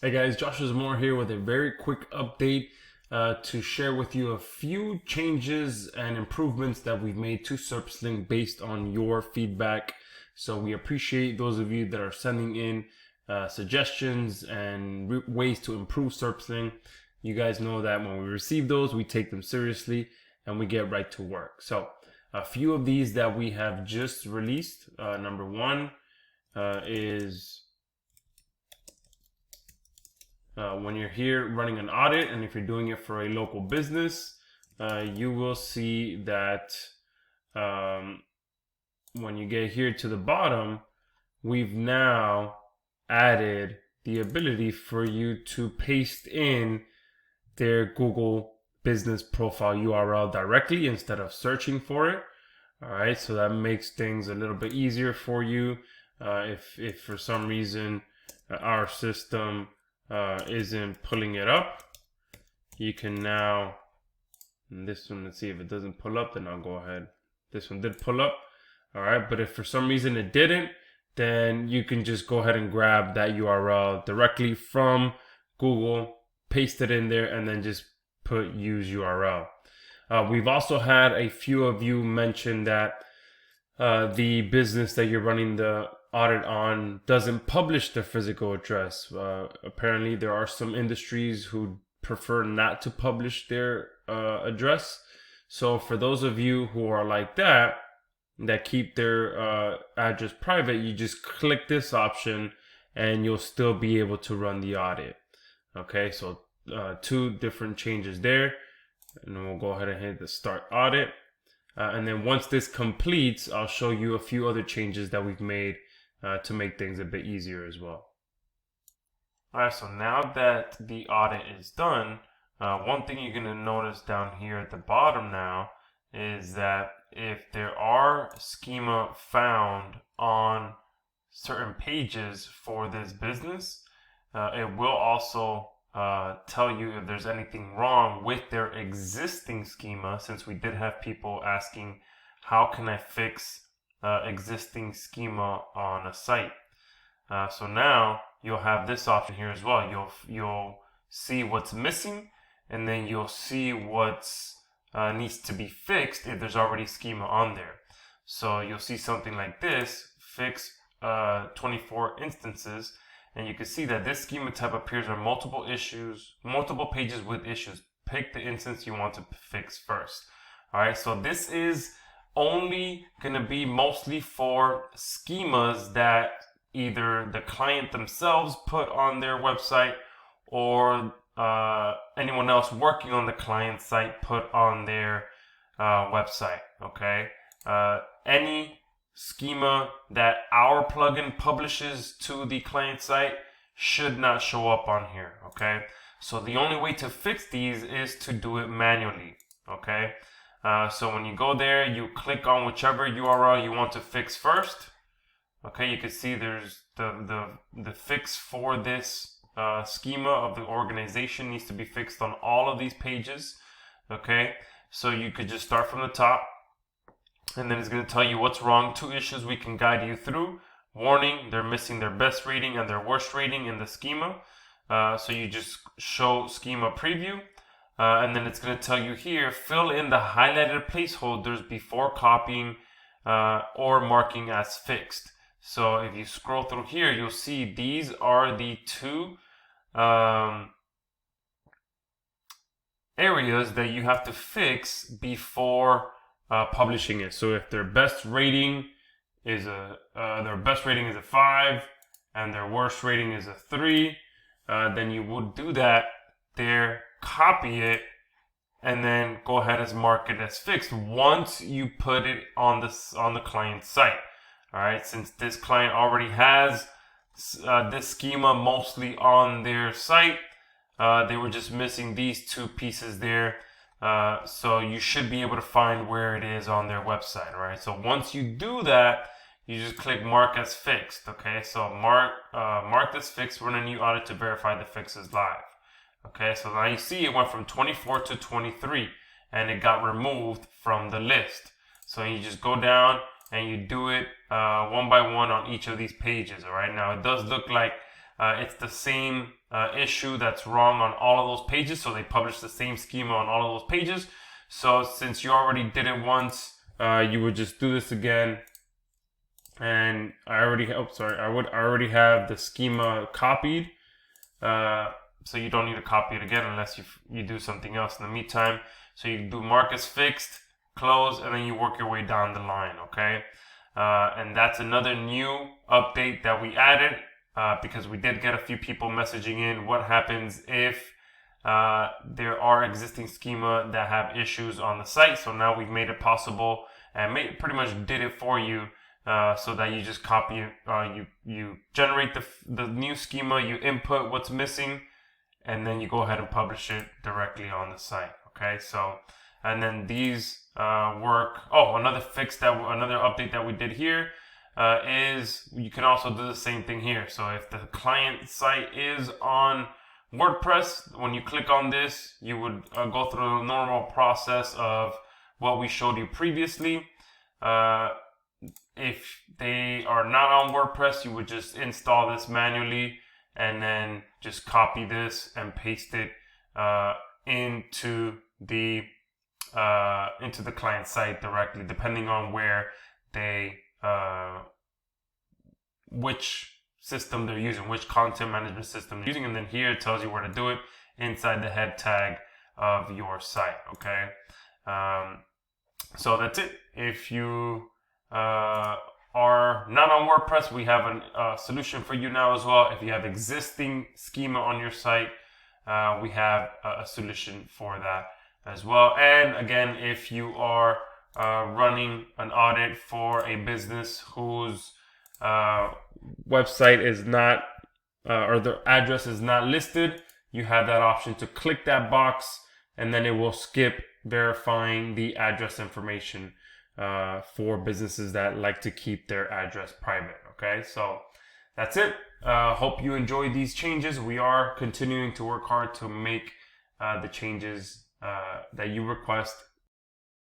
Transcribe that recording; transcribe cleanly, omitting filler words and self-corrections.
Hey guys, Josh Moore here with a very quick update to share with you a few changes and improvements that we've made to SerpSling based on your feedback. So we appreciate those of you that are sending in suggestions and ways to improve SerpSling. You guys know that when we receive those, we take them seriously and we get right to work. So a few of these that we have just released. Number one is when you're here running an audit, and if you're doing it for a local business, you will see that when you get here to the bottom, we've now added the ability for you to paste in their Google business profile URL directly instead of searching for it. All right, so that makes things a little bit easier for you. If for some reason our system isn't pulling it up, you can now, and this one, let's see if it doesn't pull up, then I'll go ahead. This one did pull up. All right, but if for some reason it didn't, then you can just go ahead and grab that URL directly from Google, paste it in there, and then just put use URL. We've also had a few of you mention that the business that you're running the audit on doesn't publish the physical address. Apparently there are some industries who prefer not to publish their address. So for those of you who are like that keep their address private, you just click this option and you'll still be able to run the audit. Okay, so two different changes there, and then we'll go ahead and hit the start audit. And then once this completes, I'll show you a few other changes that we've made to make things a bit easier as well. All right, so now that the audit is done, one thing you're going to notice down here at the bottom now is that if there are schema found on certain pages for this business, it will also tell you if there's anything wrong with their existing schema, since we did have people asking, how can I fix existing schema on a site? So now you'll have this option here as well. You'll see what's missing, and then you'll see what's needs to be fixed if there's already schema on there. So you'll see something like this: fix 24 instances. And you can see that this schema type appears on multiple pages with issues. Pick the instance you want to fix first. All right, so this is only going to be mostly for schemas that either the client themselves put on their website or anyone else working on the client site put on their website. Okay, any schema that our plugin publishes to the client site should not show up on here. Okay, so the only way to fix these is to do it manually. Okay, so when you go there, you click on whichever URL you want to fix first. Okay, you can see there's the fix for this schema of the organization needs to be fixed on all of these pages. Okay, so you could just start from the top, and then it's going to tell you what's wrong. 2 issues we can guide you through. Warning, they're missing their best rating and their worst rating in the schema. So you just show schema preview. And then it's going to tell you here, fill in the highlighted placeholders before copying or marking as fixed. So if you scroll through here, you'll see these are the 2 areas that you have to fix before publishing it. So if their best rating is a 5 and their worst rating is a 3, then you would do that there, copy it, and then go ahead and mark it as fixed once you put it on the client site. All right, since this client already has this schema mostly on their site, they were just missing these 2 pieces there. So you should be able to find where it is on their website. All right, so once you do that, you just click mark as fixed. Okay, so mark this fixed, run a new audit to verify the fix is live. Okay, so now you see it went from 24 to 23 and it got removed from the list. So you just go down and you do it one by one on each of these pages. All right, now it does look like It's the same issue that's wrong on all of those pages. So they publish the same schema on all of those pages. So since you already did it once, you would just do this again. And I already have the schema copied. So you don't need to copy it again unless you do something else in the meantime. So you do mark as fixed, close, and then you work your way down the line, okay? And that's another new update that we added because we did get a few people messaging in what happens if there are existing schema that have issues on the site. So now we've made it possible and pretty much did it for you. So that you just copy it, you generate the new schema, you input what's missing, and then you go ahead and publish it directly on the site. Okay, so and then these work. Oh, another update that we did here is you can also do the same thing here. So if the client site is on WordPress, when you click on this, you would go through the normal process of what we showed you previously. If they are not on WordPress, you would just install this manually and then just copy this and paste it into the client site directly, depending on where which system they're using, which content management system they're using, and then here it tells you where to do it inside the head tag of your site. Okay, so that's it. If you are not on WordPress, we have a solution for you now as well. If you have existing schema on your site, we have a solution for that as well. And again, if you are running an audit for a business whose website is not or their address is not listed, you have that option to click that box and then it will skip verifying the address information for businesses that like to keep their address private. Okay, so that's it. Hope you enjoyed these changes. We are continuing to work hard to make the changes that you request